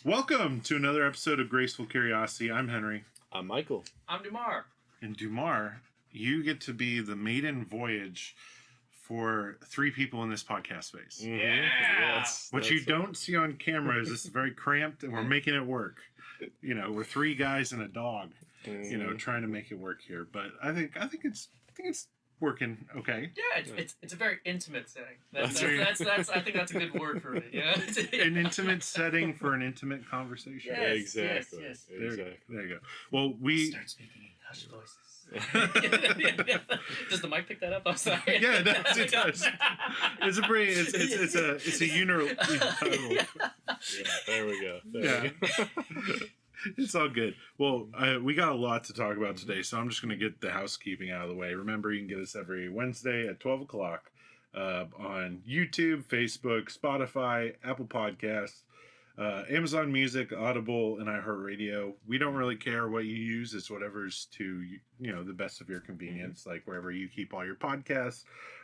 Welcome to another episode of Graceful Curiosity. I'm Henry. I'm Michael. I'm Durhma. And Durhma, you get to be the maiden voyage for three people in this podcast space. Mm-hmm. Yeah. What you don't see on camera is this is very cramped, and we're making it work. You know, we're three guys and a dog. You know, trying to make it work here. But I think it's working okay. Yeah, it's a very intimate setting. That's I think that's a good word for it. Yeah. An intimate setting for an intimate conversation. Yes, Exactly. yes. There you go. Well, we start speaking in hushed voices. Does the mic pick that up? I'm sorry. Yeah, it does. It's a pretty. It's a Yeah, there we go. Yeah. It's all good. Well, we got a lot to talk about today, so I'm just going to get the housekeeping out of the way. Remember, you can get us every Wednesday at 12 o'clock on YouTube, Facebook, Spotify, Apple Podcasts, Amazon Music, Audible, and iHeartRadio. We don't really care what you use. It's whatever's to, the best of your convenience, like wherever you keep all your podcasts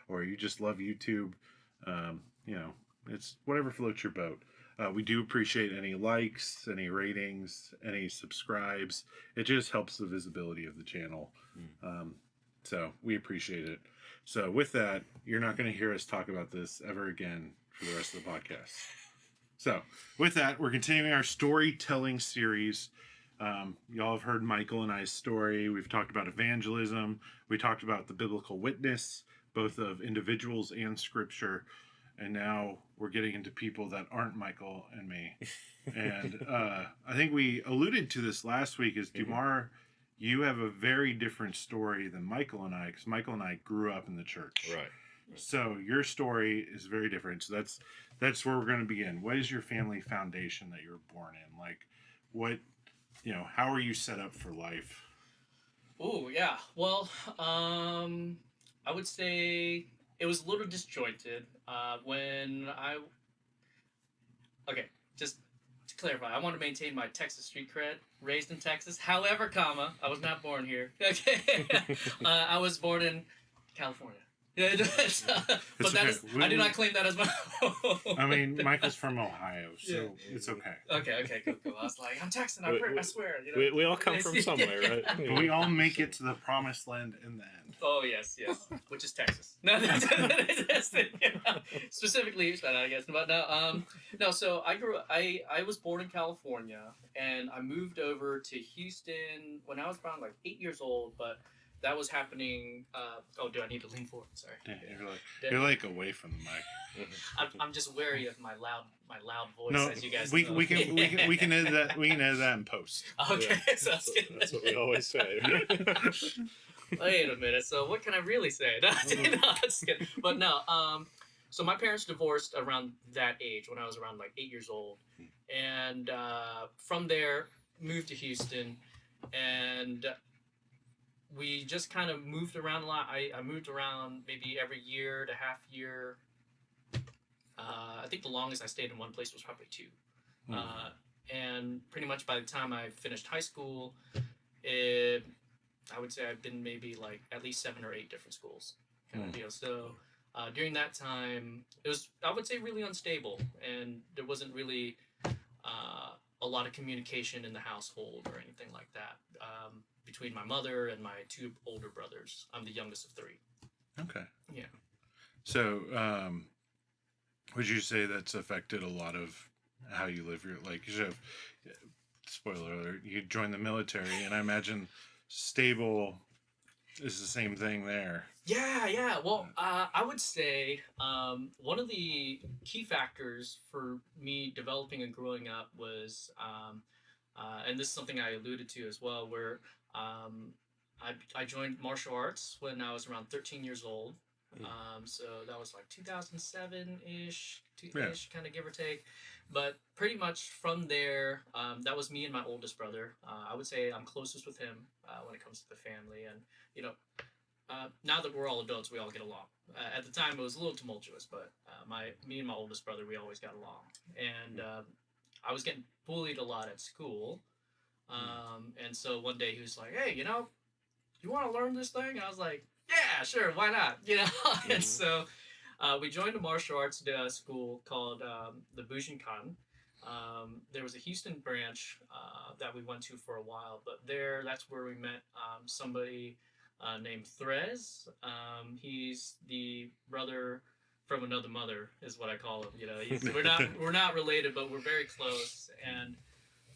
or you just love YouTube. It's whatever floats your boat. We do appreciate any likes, any ratings, any subscribes. It just helps the visibility of the channel. So we appreciate it. So with that, you're not going to hear us talk about this ever again for the rest of the podcast. So with that, we're continuing our storytelling series. Y'all have heard Michael and I's story. We've talked about evangelism. We talked about the biblical witness, both of individuals and scripture. And now we're getting into people that aren't Michael and me. And I think we alluded to this last week is, Durhma, you have a very different story than Michael and I, because Michael and I grew up in the church. Right. So your story is very different. So that's where we're going to begin. What is your family foundation that you were born in? Like, what, how are you set up for life? Oh, yeah. Well, I would say it was a little disjointed just to clarify, I want to maintain my Texas street cred. Raised in Texas, however, I was not born here. Okay, I was born in California. Yeah, but that is, I do not claim that as my home. I mean, Michael's from Ohio, so it's okay. Okay, cool. I was like, I'm Texan, I swear. We all come from somewhere, right? But we all make it to the promised land in the end. Oh, yes, which is Texas. No, specifically, I guess. But no, so I was born in California, and I moved over to Houston when I was around like 8 years old, but that was happening. Do I need to lean forward? Sorry. Yeah, you're like away from the mic. I'm just wary of my loud voice, no, as you guys we know. we can edit that. We can edit that in post. Okay, Yeah, so that's what we always say. Wait a minute. So what can I really say? No, just kidding. But no. So my parents divorced around that age when I was around like 8 years old, and from there moved to Houston, and we just kind of moved around a lot. I moved around maybe every year to half year. I think the longest I stayed in one place was probably 2. And pretty much by the time I finished high school, I would say I've been maybe like at least 7 or 8 different schools kind of deal. So during that time, it was, I would say, really unstable, and there wasn't really a lot of communication in the household or anything like that. Between my mother and my 2 older brothers. I'm the youngest of 3. Okay. Yeah. So, would you say that's affected a lot of how you live your, like, you have, spoiler alert, you joined the military, and I imagine stable is the same thing there. Yeah. Well, I would say one of the key factors for me developing and growing up was, and this is something I alluded to as well, where I joined martial arts when I was around 13 years old. So that was like 2007-ish, kind of give or take. But pretty much from there, that was me and my oldest brother. I would say I'm closest with him when it comes to the family. And, now that we're all adults, we all get along. At the time, it was a little tumultuous, but me and my oldest brother, we always got along. And I was getting bullied a lot at school. And so one day he was like, hey, you want to learn this thing? And I was like, yeah, sure, why not? And so we joined a martial arts school called the Bujinkan. There was a Houston branch that we went to for a while, but that's where we met somebody named Threz. He's the brother from another mother, is what I call him. You know, we're not related, but we're very close. And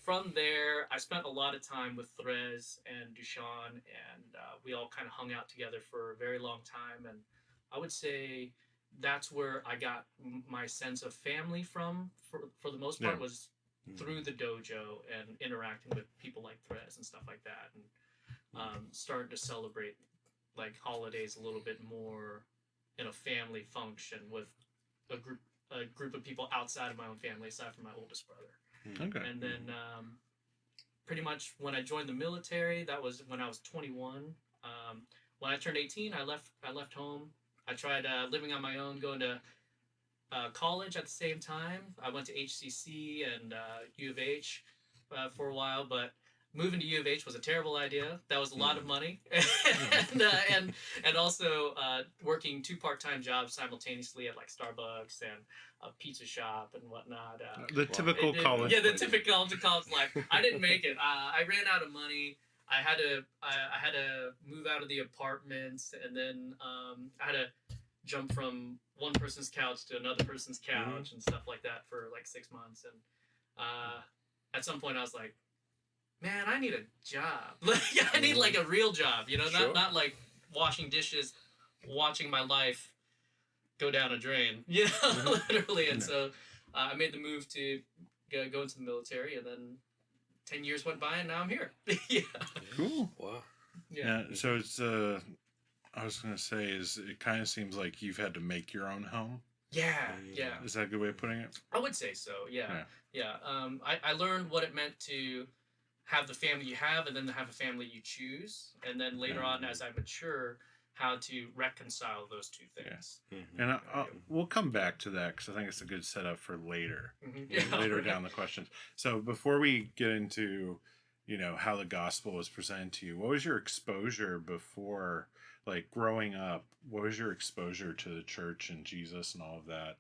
from there, I spent a lot of time with Therese and Dushan, and we all kind of hung out together for a very long time. And I would say that's where I got my sense of family from, for the most part, was through the dojo and interacting with people like Therese and stuff like that, and starting to celebrate like holidays a little bit more in a family function with a group of people outside of my own family, aside from my oldest brother. Okay. And then pretty much when I joined the military, that was when I was 21. When I turned 18, I left home. I tried living on my own, going to college at the same time. I went to HCC and U of H for a while, but moving to U of H was a terrible idea. That was a lot of money, and also working 2 part-time jobs simultaneously at like Starbucks and a pizza shop and whatnot. The typical college. Yeah, the typical college life. I didn't make it. I ran out of money. I had to move out of the apartments, and then I had to jump from one person's couch to another person's couch and stuff like that for like 6 months. And at some point, I was like, man, I need a job. I need like a real job, you know, not like washing dishes, watching my life go down a drain, you know, literally. And so I made the move to go into the military, and then 10 years went by, and now I'm here. Yeah. Cool. Wow. Yeah. So it's I was gonna say it kind of seems like you've had to make your own home. Yeah. Is that a good way of putting it? I would say so. Yeah. I learned what it meant to have the family you have, and then to have a family you choose, and then later on, as I mature, how to reconcile those two things. And we'll come back to that, because I think it's a good setup for later, later down the questions. So before we get into, you know, how the gospel was presented to you, what was your exposure before, like growing up? What was your exposure to the church and Jesus and all of that?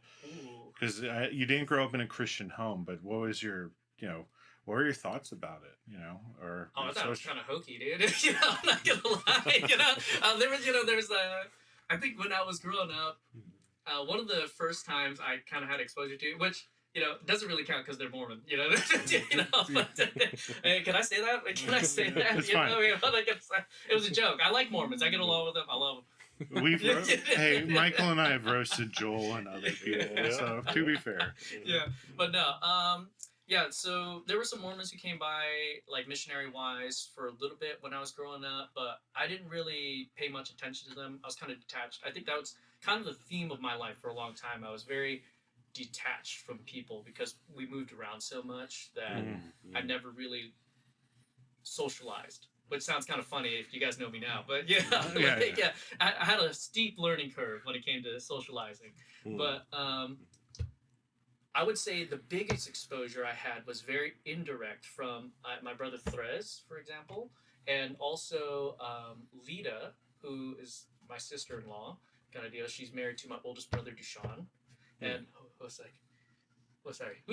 Because you didn't grow up in a Christian home, but what was your, you know, what were your thoughts about it, you know? Or I thought it was kind of hokey, dude. You know, I'm not gonna lie. You know, there was I think when I was growing up, one of the first times I kind of had exposure to, which, you know, doesn't really count because they're Mormon. You know, you know. But, hey, can I say that? Can I say that? It's you fine. know, it was a joke. I like Mormons. I get along with them. I love them. Hey, Michael and I have roasted Joel and other people, so to be fair. Yeah, but no, so there were some Mormons who came by, like missionary-wise, for a little bit when I was growing up, but I didn't really pay much attention to them. I was kind of detached. I think that was kind of the theme of my life for a long time. I was very detached from people because we moved around so much that I never really socialized. Which sounds kind of funny if you guys know me now, but I had a steep learning curve when it came to socializing. But I would say the biggest exposure I had was very indirect from my brother Therese, for example, and also Lita, who is my sister-in-law, kind of deal. She's married to my oldest brother Dushan, and sorry,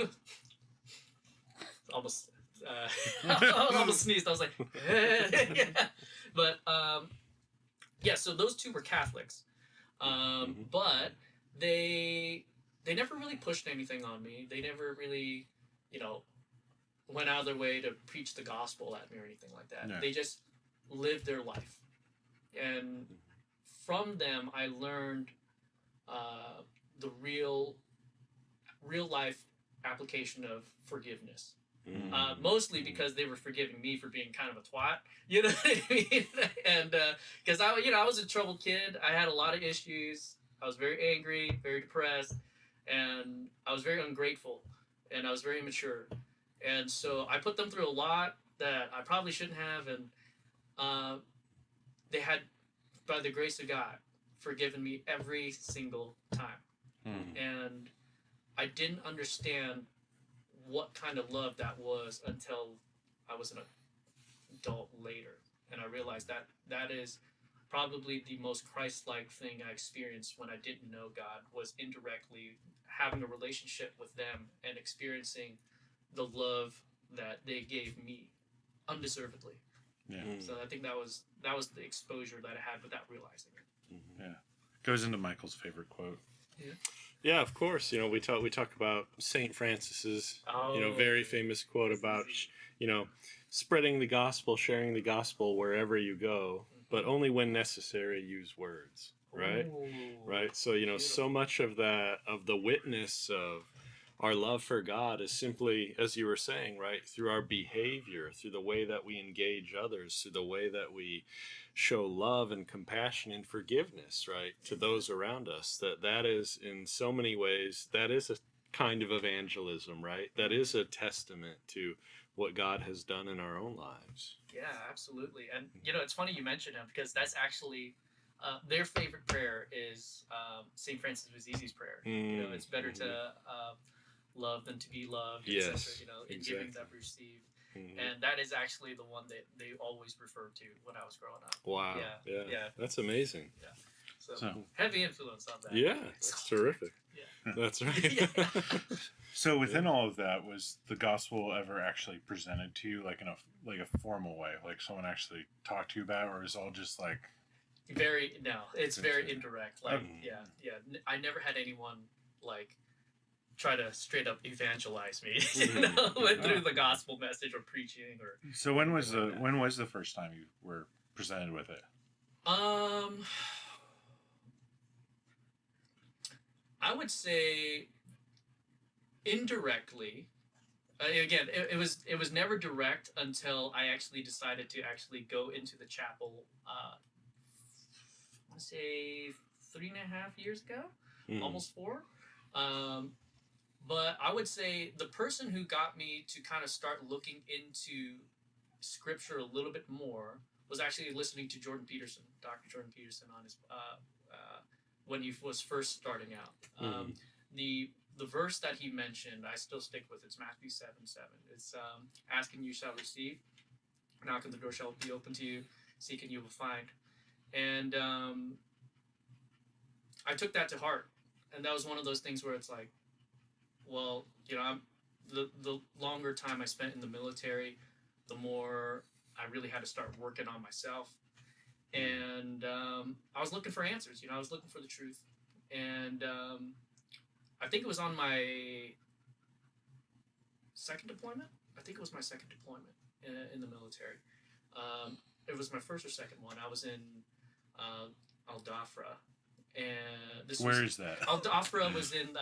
almost. I almost sneezed. I was like, but so those two were Catholics, but they never really pushed anything on me. They never really, you know, went out of their way to preach the gospel at me or anything like that. No. They just lived their life, and from them I learned the real life application of forgiveness. Mostly because they were forgiving me for being kind of a twat, you know what I mean? And because I was a troubled kid. I had a lot of issues. I was very angry, very depressed, and I was very ungrateful, and I was very immature. And so I put them through a lot that I probably shouldn't have, and they had, by the grace of God, forgiven me every single time. And I didn't understand what kind of love that was until I was an adult later, and I realized that is probably the most Christ-like thing I experienced when I didn't know God, was indirectly having a relationship with them and experiencing the love that they gave me undeservedly. Yeah. So I think that was the exposure that I had without realizing it. Yeah. Goes into Michael's favorite quote. Yeah, of course. You know, we talk about Saint Francis's, very famous quote about, spreading the gospel, sharing the gospel wherever you go, but only when necessary use words, right? Ooh. Right. So, so much of the witness of our love for God is simply, as you were saying, right, through our behavior, through the way that we engage others, through the way that we show love and compassion and forgiveness, right, to those around us. That is, in so many ways, that is a kind of evangelism, right? That is a testament to what God has done in our own lives. Yeah, absolutely. And it's funny you mentioned him, because that's actually their favorite prayer is St. Francis of Assisi's prayer. It's better to love than to be loved, Yes, etc. In giving that receive. And that is actually the one that they always refer to when I was growing up. Wow. Yeah. That's amazing. Yeah. So heavy influence on that. Yeah, that's terrific. Yeah. That's right. So within all of that, was the gospel ever actually presented to you like in a formal way, like someone actually talked to you about, or is it all just like it's very indirect. Like I never had anyone like try to straight up evangelize me, through the gospel message or preaching or. So when was the first time you were presented with it? I would say indirectly. Again, it was never direct until I actually decided to actually go into the chapel. I want to say 3.5 years ago, almost 4. But I would say the person who got me to kind of start looking into scripture a little bit more was actually listening to Dr. Jordan Peterson, on his when he was first starting out. The verse that he mentioned, I still stick with. It's Matthew 7:7. It's ask and you shall receive, knock and the door shall be open to you, seek and you will find. And I took that to heart, and that was one of those things where it's like, well, the longer time I spent in the military, the more I really had to start working on myself. And I was looking for answers. I was looking for the truth. And I think it was on my second deployment. I think it was my second deployment in the military. It was my first or second one. I was in Al Dhafra. And Where is that? Al Dhafra was in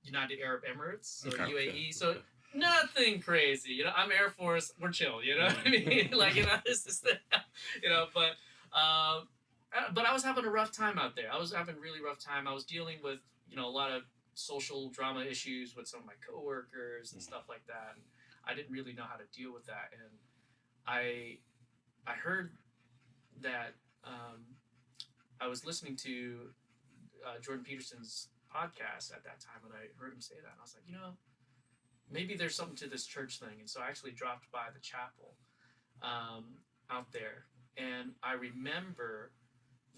United Arab Emirates, so Okay. UAE. So nothing crazy. I'm Air Force. We're chill. What I mean? This is but I was having a rough time out there. I was having a really rough time. I was dealing with a lot of social drama issues with some of my coworkers and stuff like that. And I didn't really know how to deal with that. And I heard that I was listening to Jordan Peterson's podcast at that time, and I heard him say that, and I was like, maybe there's something to this church thing. And so I actually dropped by the chapel out there, and I remember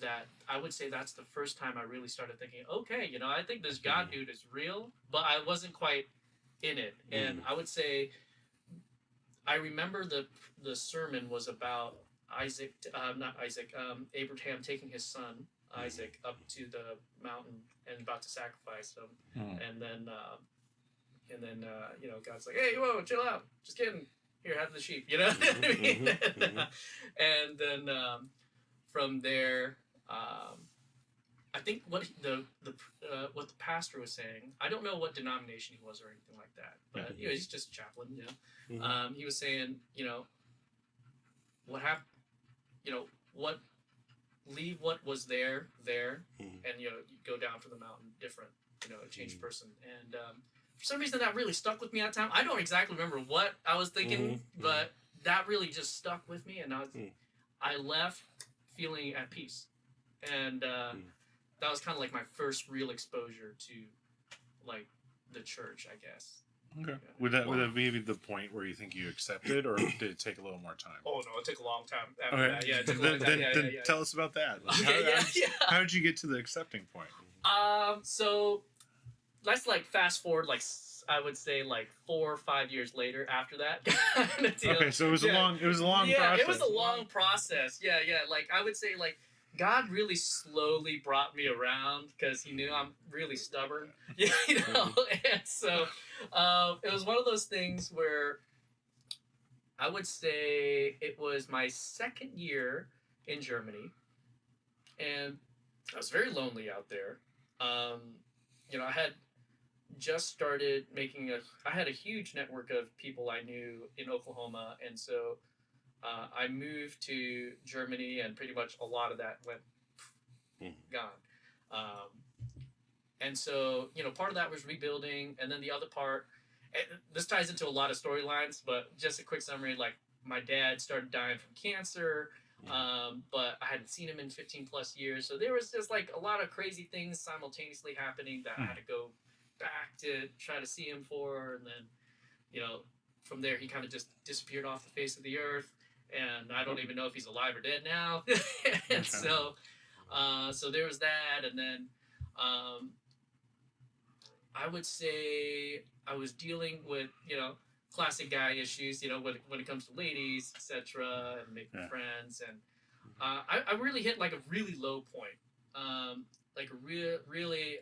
that I would say that's the first time I really started thinking, okay, I think this God dude is real, but I wasn't quite in it. And I would say I remember the sermon was about Abraham taking his son Isaac up to the mountain and about to sacrifice him, and then God's like, hey, whoa, chill out, just kidding, here, have the sheep, and then from there, I think what the pastor was saying, I don't know what denomination he was or anything like that, but he's just a chaplain, he was saying, what happened, leave what was there, and you go down from the mountain different, a changed person. And for some reason that really stuck with me at the time. I don't exactly remember what I was thinking, but that really just stuck with me, and I left feeling at peace. And that was kind of like my first real exposure to like the church, I guess. Okay. Would that be the point where you think you accepted, or did it take a little more time? Oh no, it took a long time after that. Yeah, it took a long time. Then tell us about that. Like, how did you get to the accepting point? So let's like fast forward like I would say like 4 or 5 years later after that kind of deal. Okay, so it was a long Yeah, process. it was a long process. Yeah, yeah. Like I would say, like God really slowly brought me around because He knew I'm really stubborn. Yeah, And so it was one of those things where I would say it was my second year in Germany, and I was very lonely out there. I had just started I had a huge network of people I knew in Oklahoma, and so I moved to Germany, and pretty much a lot of that went gone. Um, and so, part of that was rebuilding, and then the other part, and this ties into a lot of storylines, but just a quick summary, like my dad started dying from cancer, but I hadn't seen him in 15 plus years. So there was just like a lot of crazy things simultaneously happening that I had to go back to try to see him for. And then, from there, he kind of just disappeared off the face of the earth. And I don't even know if he's alive or dead now. And so there was that. And then I would say I was dealing with, classic guy issues, when it comes to ladies, etc., and making friends. And I really hit like a really low point. Like really,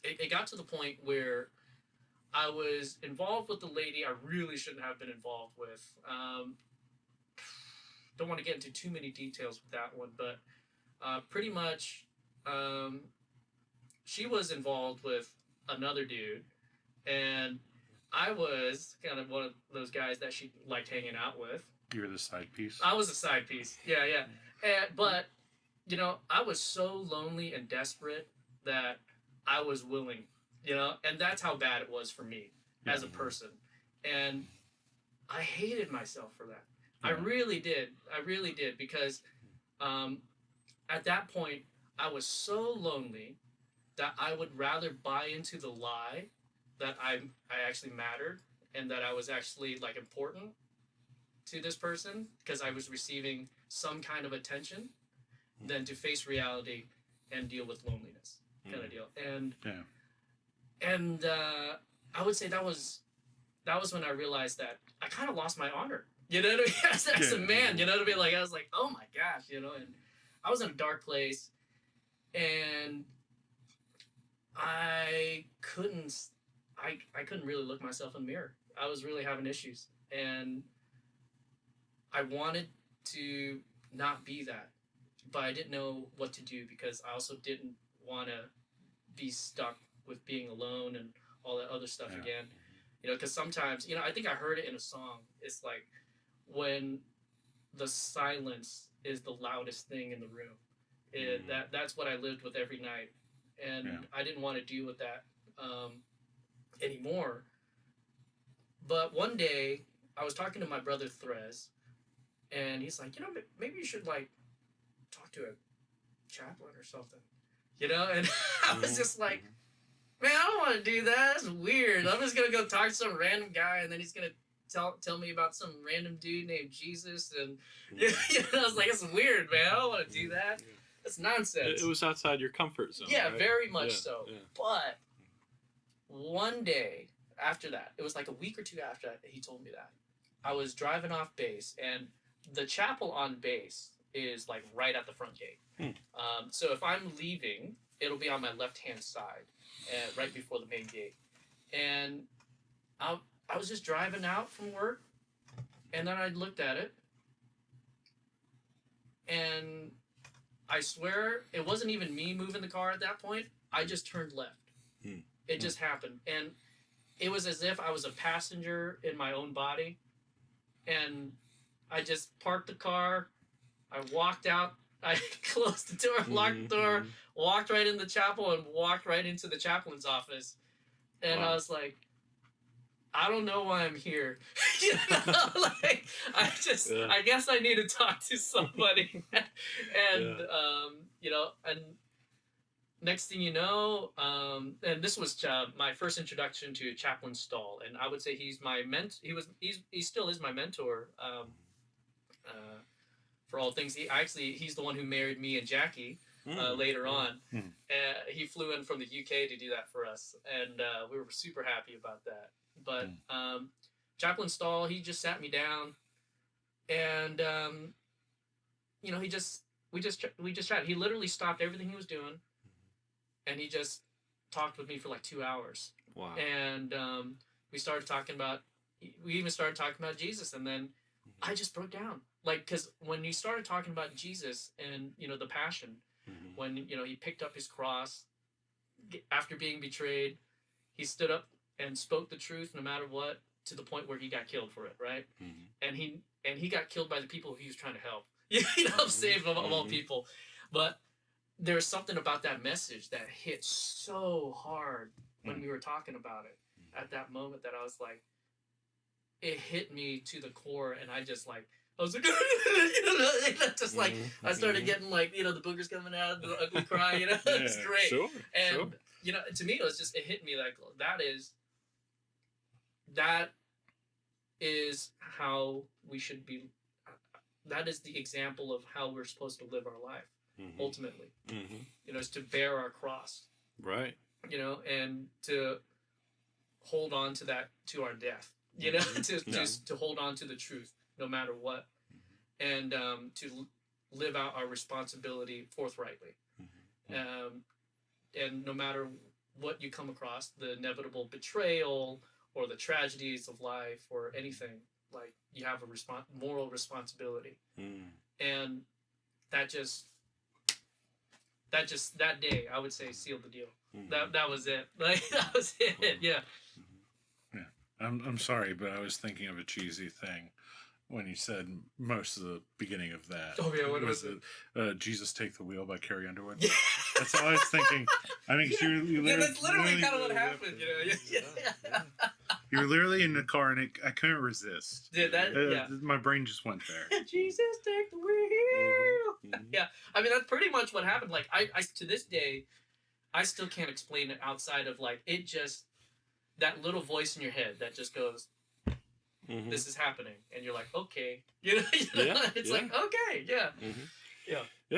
it got to the point where I was involved with the lady I really shouldn't have been involved with. Don't want to get into too many details with that one, but pretty much she was involved with another dude, and I was kind of one of those guys that she liked hanging out with. You were the side piece. I was a side piece. Yeah. But I was so lonely and desperate that I was willing, and that's how bad it was for me as a person. And I hated myself for that. I really did because at that point I was so lonely that I would rather buy into the lie that I actually mattered and that I was actually like important to this person because I was receiving some kind of attention than to face reality and deal with loneliness kind of deal. And I would say that was when I realized that I kind of lost my honor. You know what I mean? As a man, you know what I mean? Like I was like, oh my gosh, and I was in a dark place, and I couldn't really look myself in the mirror. I was really having issues, and I wanted to not be that, but I didn't know what to do because I also didn't want to be stuck with being alone and all that other stuff again. Because sometimes, I think I heard it in a song. It's like when the silence is the loudest thing in the room. That's what I lived with every night, and I didn't want to deal with that anymore. But one day I was talking to my brother Therese, and he's like, maybe you should like talk to a chaplain or something, and I was just like, man, I don't want to do that. That's weird. I'm just gonna go talk to some random guy, and then he's gonna tell me about some random dude named Jesus, and I was like, it's weird, man. I don't want to do that. That's nonsense. It was outside your comfort zone. Yeah, right? very much so. Yeah. But one day after that, it was like a week or two after that, he told me that. I was driving off base, and the chapel on base is like right at the front gate. So if I'm leaving, it'll be on my left-hand side, right before the main gate. And I was just driving out from work, and then I looked at it, and I swear it wasn't even me moving the car at that point. I just turned left. It just happened. And it was as if I was a passenger in my own body. And I just parked the car. I walked out. I closed the door, locked the door, walked right in the chapel, and walked right into the chaplain's office. And I was like, I don't know why I'm here. I guess I need to talk to somebody. And, and next thing you know, and this was my first introduction to Chaplain Stahl, and I would say he's my he still is my mentor for all things. He's the one who married me and Jackie. later on. Mm. He flew in from the UK to do that for us, and we were super happy about that. But Chaplain Stahl, he just sat me down, and you know, we just chatted. He literally stopped everything he was doing, and he just talked with me for like 2 hours. Wow. And we started talking about. We even started talking about Jesus, and then I just broke down. Like, because when you started talking about Jesus and, you know, the passion, when, you know, he picked up his cross after being betrayed, he stood up and spoke the truth no matter what, to the point where he got killed for it, right? And he got killed by the people he was trying to help. You know, save of all people. But there's something about that message that hit so hard when we were talking about it at that moment, that I was like, it hit me to the core, and I was like, just like, I started getting like, you know, the boogers coming out, the ugly cry, you know, it's great. Sure, and, you know, to me, it hit me like, that is how we should be. That is the example of how we're supposed to live our life, ultimately. You know, is to bear our cross. Right. You know, and to hold on to that to our death. You know, to hold on to the truth no matter what, and to live out our responsibility forthrightly, and no matter what you come across, the inevitable betrayal or the tragedies of life or anything, like, you have a moral responsibility, and that day, I would say, sealed the deal. That was it. Like, that was it. Yeah. I'm sorry, but I was thinking of a cheesy thing when you said most of the beginning of that. Oh yeah, what was it? Jesus Take the Wheel by Carrie Underwood. Yeah. That's all I was thinking. I mean, that's literally kind of what happened, you know. Yeah. You were literally in the car, and I couldn't resist. Yeah, my brain just went there. Jesus Take the Wheel. Yeah, I mean, that's pretty much what happened. Like, I to this day, I still can't explain it outside of, like, it just, that little voice in your head that just goes, this is happening, and you're like, okay, you know, it's like, okay, yeah.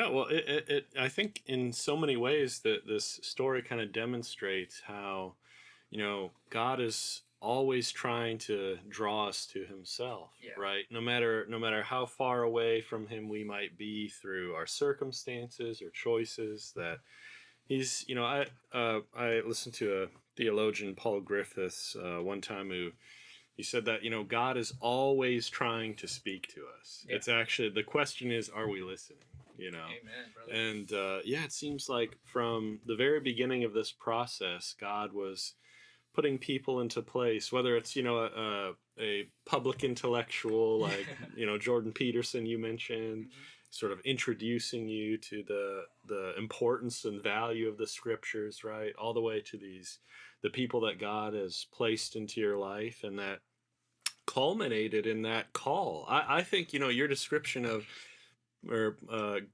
Well, it I think in so many ways that this story kind of demonstrates how, you know, God is always trying to draw us to Himself, right? No matter how far away from Him we might be through our circumstances or choices, that He's, you know, I listened to a theologian, Paul Griffiths, one time, he said that, you know, God is always trying to speak to us. It's actually, the question is, are we listening? You know? Amen, brother. And it seems like from the very beginning of this process, God was putting people into place, whether it's, you know, a public intellectual like, you know, Jordan Peterson you mentioned, sort of introducing you to the importance and value of the scriptures, right? All the way to the people that God has placed into your life, and that culminated in that call. I think, you know, your description of, or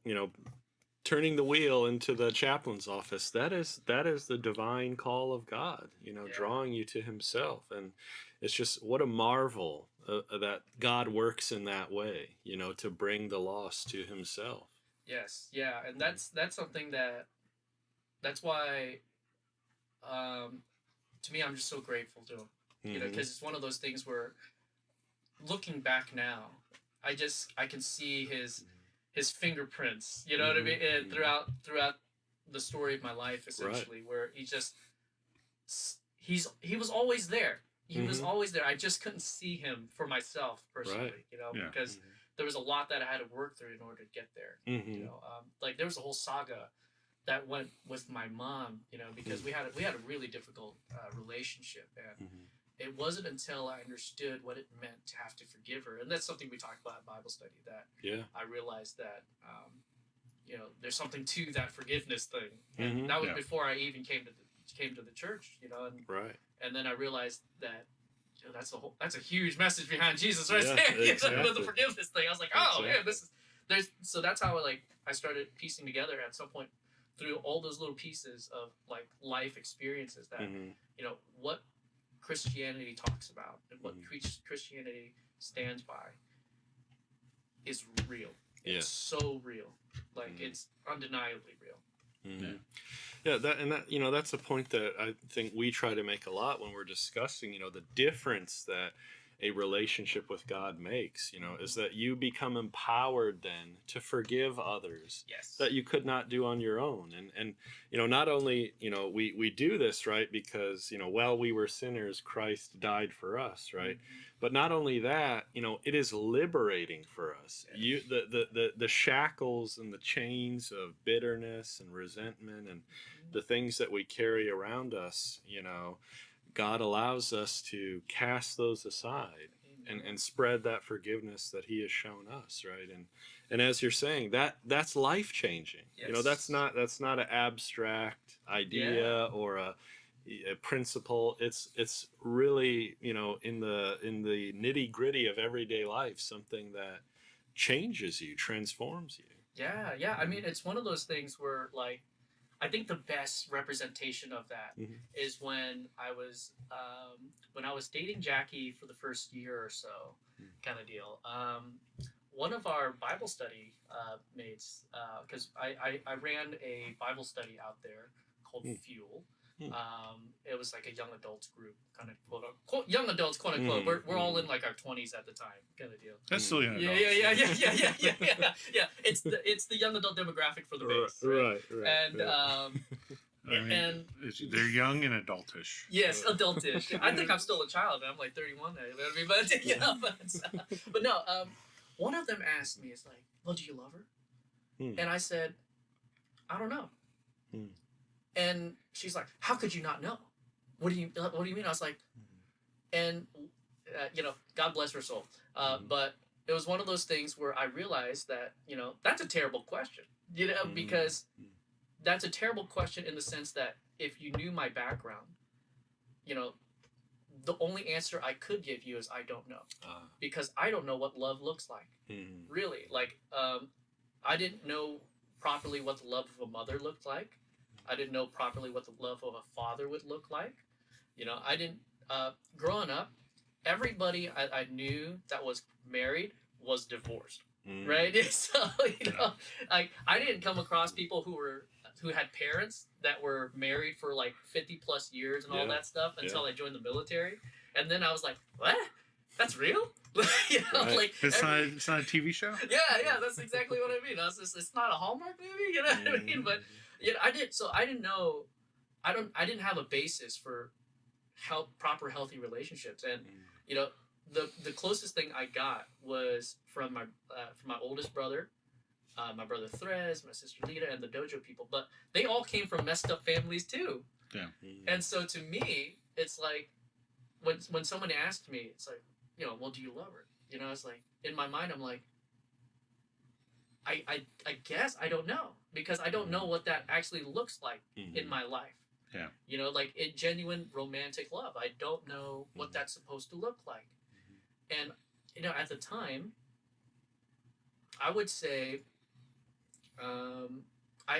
you know, turning the wheel into the chaplain's office, that is the divine call of God, you know, drawing you to Himself. And it's just, what a marvel that God works in that way, you know, to bring the lost to Himself. Yes, yeah, and that's something that's why, to me, I'm just so grateful to Him, you know, because it's one of those things where, looking back now, I can see his fingerprints, you know what I mean, and throughout the story of my life, essentially, where he was always there. He was always there. I just couldn't see Him for myself personally, you know, because there was a lot that I had to work through in order to get there. You know, like, there was a whole saga that went with my mom, you know, because we had a really difficult relationship, and it wasn't until I understood what it meant to have to forgive her, and that's something we talked about in Bible study, that I realized that, you know, there's something to that forgiveness thing, and that was before I even came to the church, you know, and then I realized that, you know, that's a huge message behind Jesus right there, you know, the forgiveness thing. I was like, oh man, so that's how I started piecing together at some point through all those little pieces of, like, life experiences that, you know, what Christianity talks about and what Christianity stands by is real. It's so real. Like, it's undeniably real. Mm-hmm. Yeah, that's a point that I think we try to make a lot when we're discussing, the difference that a relationship with God makes, is that you become empowered then to forgive others Yes. that you could not do on your own. And not only, we do this, right, because, while we were sinners, Christ died for us, right? Mm-hmm. But not only that, it is liberating for us. Yes. The shackles and the chains of bitterness and resentment and the things that we carry around us, God allows us to cast those aside and spread that forgiveness that he has shown us, right? And as you're saying, that's life changing. Yes. That's not an abstract idea or a principle. It's really, in the nitty gritty of everyday life, something that changes you, transforms you. Yeah. I mean, it's one of those things where, like, I think the best representation of that is when I was dating Jackie for the first year or so, kind of deal. One of our Bible study mates, because I ran a Bible study out there called Fuel. It was like a young adults group, kind of quote young adults, quote unquote. We're all in like our 20s at the time, kind of deal. That's still young adults. Yeah. It's the young adult demographic for the base, right? And They're young and adultish. Yes, adultish. I think I'm still a child. I'm like 31 now. You know what I mean? But no. One of them asked me, "It's like, well, do you love her?" And I said, "I don't know." And she's like, "How could you not know? What do you mean?" I was like, and God bless her soul. But it was one of those things where I realized that, that's a terrible question, because that's a terrible question in the sense that if you knew my background, the only answer I could give you is I don't know, because I don't know what love looks like. Really, like, I didn't know properly what the love of a mother looked like. I didn't know properly what the love of a father would look like. I didn't, growing up, everybody I knew that was married was divorced, right? So, like, I didn't come across people who had parents that were married for like 50 plus years and all that stuff until I joined the military. And then I was like, what? That's real? Like, it's not a TV show? Yeah, that's exactly what I mean. I was just, it's not a Hallmark movie, you know what I mean? But I didn't know, I didn't have a basis for proper healthy relationships. And the closest thing I got was from my oldest brother, my brother Threz, my sister Lita, and the dojo people. But they all came from messed up families too. Yeah. And so to me, it's like, when someone asked me, it's like, well, do you love her? It's like, in my mind, I'm like, I guess I don't know, because I don't know what that actually looks like in my life. Yeah. Like, in genuine romantic love, I don't know what that's supposed to look like. And at the time, I would say, I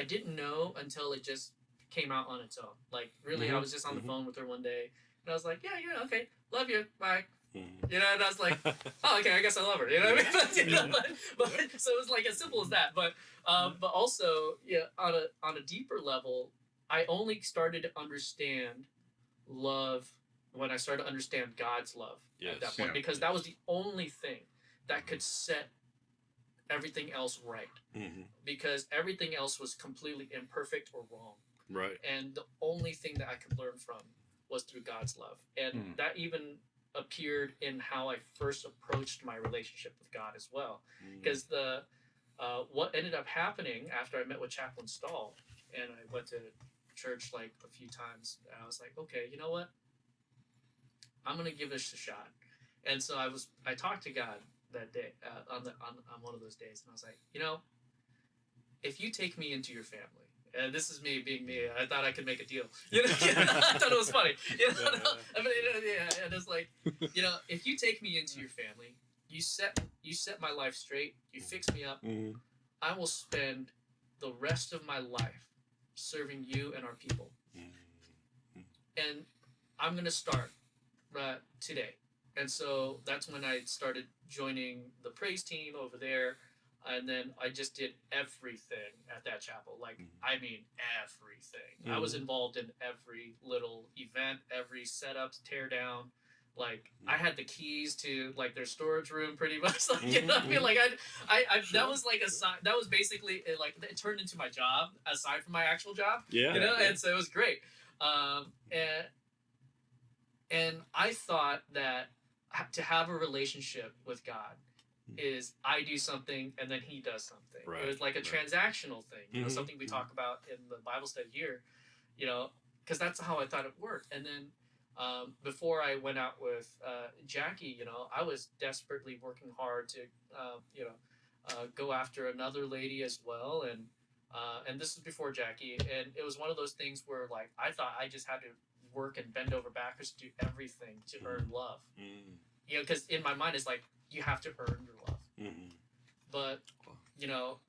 didn't know until it just came out on its own. Like, really, I was just on the phone with her one day, and I was like, yeah, okay, love you, bye. And I was like, oh, okay, I guess I love her. You know what I mean? But so it was like as simple as that. But also, on a deeper level, I only started to understand love when I started to understand God's love at that point, because that was the only thing that could set everything else right. Because everything else was completely imperfect or wrong. Right. And the only thing that I could learn from was through God's love. And that even appeared in how I first approached my relationship with God as well. Because what ended up happening after I met with Chaplain Stahl, and I went to church like a few times, and I was like, okay, you know what? I'm gonna give this a shot. And so I talked to God that day on one of those days, and I was like, if you take me into your family, and this is me being me, I thought I could make a deal. I thought it was funny. I mean, and it's like, if you take me into your family, you set my life straight, you fix me up, I will spend the rest of my life serving you and our people. And I'm gonna start today. And so that's when I started joining the praise team over there. And then I just did everything at that chapel. Like, I mean, everything. I was involved in every little event, every setup, tear down. Like, I had the keys to like their storage room, pretty much. Like, you know what I mean? Like, Sure. that was like a side. That was basically like it turned into my job aside from my actual job. Yeah. You know, and so it was great. And I thought that to have a relationship with God is I do something and then he does something. Right, It was like a transactional thing, you know, something we Mhm. talk about in the Bible study here, you know, because that's how I thought it worked. And then before I went out with Jackie, you know, I was desperately working hard to, you know, go after another lady as well. And this was before Jackie. And it was one of those things where, like, I thought I just had to work and bend over backwards to do everything to earn love. You know, because in my mind, it's like, you have to earn your love. But, you know,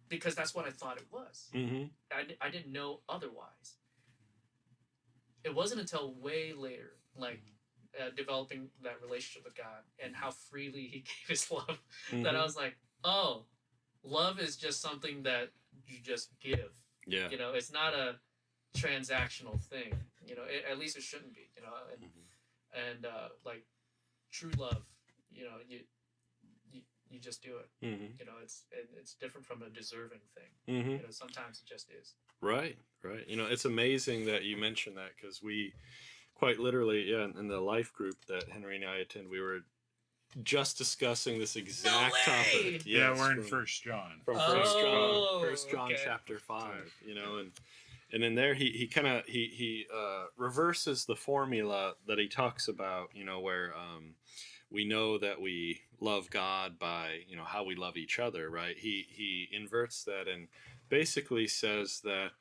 because that's what I thought it was. I didn't know otherwise. It wasn't until way later, like developing that relationship with God and how freely he gave his love, that I was like, oh, love is just something that you just give. Yeah. You know, it's not a transactional thing. You know, at least it shouldn't be. You know, and like true love, you know, you just do it. You know, it's different from a deserving thing. You know, sometimes it just is. Right. You know, it's amazing that you mentioned that, because we quite literally, in the life group that Henry and I attend, we were just discussing this exact topic. Yeah, Yes, we're in First John. From First John chapter 5, you know, and in there he kind of he reverses the formula that he talks about, you know, where we know that we love God by, you know, how we love each other, right? He inverts that and basically says that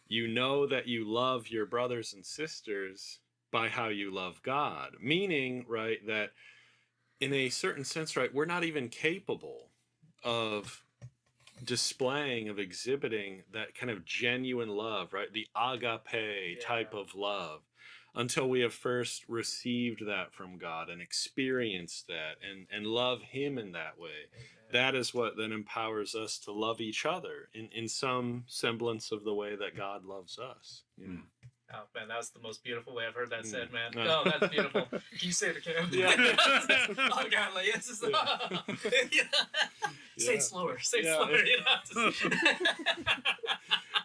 you know that you love your brothers and sisters by how you love God, meaning, right, that in a certain sense, right, we're not even capable of displaying, of exhibiting that kind of genuine love, right, the agape type of love, until we have first received that from God and experienced that and love him in that way. Amen. That is what then empowers us to love each other in some semblance of the way that God loves us. You know? Oh man, that was the most beautiful way I've heard that said, man. Oh, that's beautiful. Can you say it again? Yeah. Oh God, like it's just, say it slower. Say it slower. You know?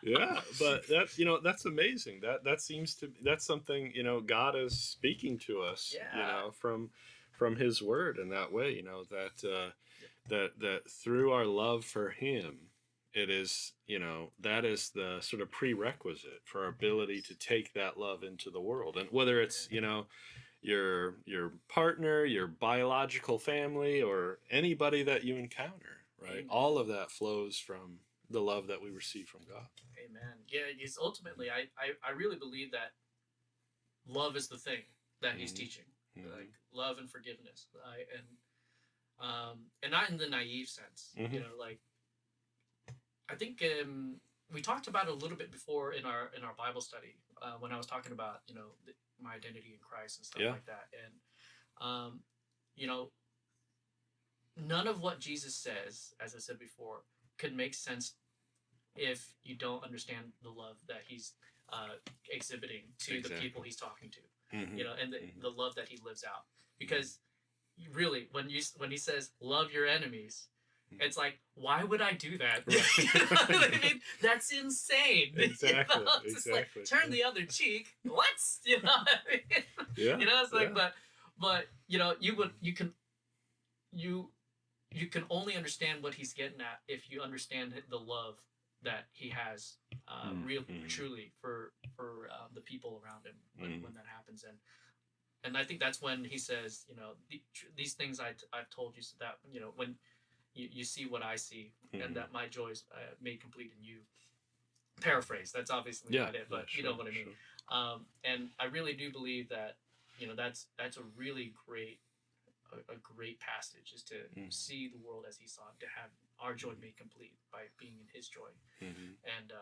Yeah, but that, you know, that's amazing. That seems to, that's something, you know, God is speaking to us, you know, from his word in that way, you know, that through our love for him, it is, you know, that is the sort of prerequisite for our ability to take that love into the world. And whether it's, you know, your partner, your biological family, or anybody that you encounter, right? Amen. All of that flows from the love that we receive from God. Amen. Yeah, it's ultimately, I really believe that love is the thing that he's teaching, like love and forgiveness, and not in the naive sense, you know, like I think we talked about it a little bit before in our Bible study when I was talking about, you know, my identity in Christ and stuff like that, and you know, none of what Jesus says, as I said before, could make sense if you don't understand the love that he's exhibiting to the people he's talking to, you know, and the love that he lives out. Because really, when he says love your enemies, it's like, why would I do that? Right. You know what I mean? That's insane. Exactly. You know? It's just like, turn the other cheek. What? You know what I mean? Yeah. You know, it's like, but you know, you can only understand what he's getting at if you understand the love that he has, truly for the people around him when that happens. And I think that's when he says, you know, these things I've told you, so that, you know, when you see what I see, and that my joy is made complete in you. Paraphrase. That's obviously not it, but you know what I mean. Sure. And I really do believe that, you know, that's a really great passage, is to see the world as he saw it, to have our joy made complete by being in his joy. And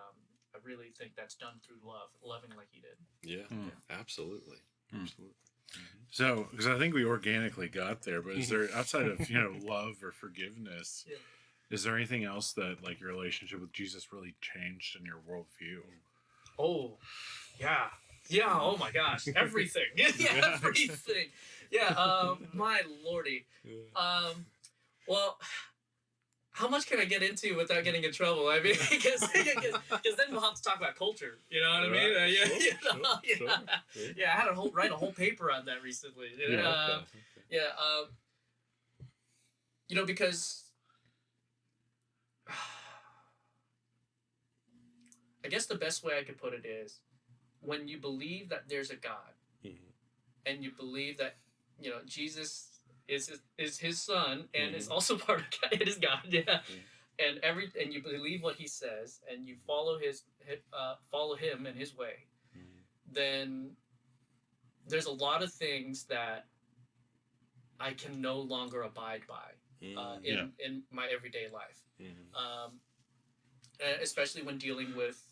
I really think that's done through love, loving like he did. Yeah. Absolutely. So, because I think we organically got there, but is there, outside of, love or forgiveness, Yeah. is there anything else that, like, your relationship with Jesus really changed in your worldview? Oh, yeah. Yeah, oh my gosh. Everything. Yeah, everything. Yeah, my lordy. Well, how much can I get into without getting in trouble? I mean, because then we'll have to talk about culture. You know what I mean? Right. Sure. Yeah, I had to write a whole paper on that recently. Because I guess the best way I could put it is when you believe that there's a God, and you believe that Jesus is his son and is also part of God. It is God, yeah. And you believe what he says and you follow follow him and his way, then there's a lot of things that I can no longer abide by in my everyday life, especially when dealing with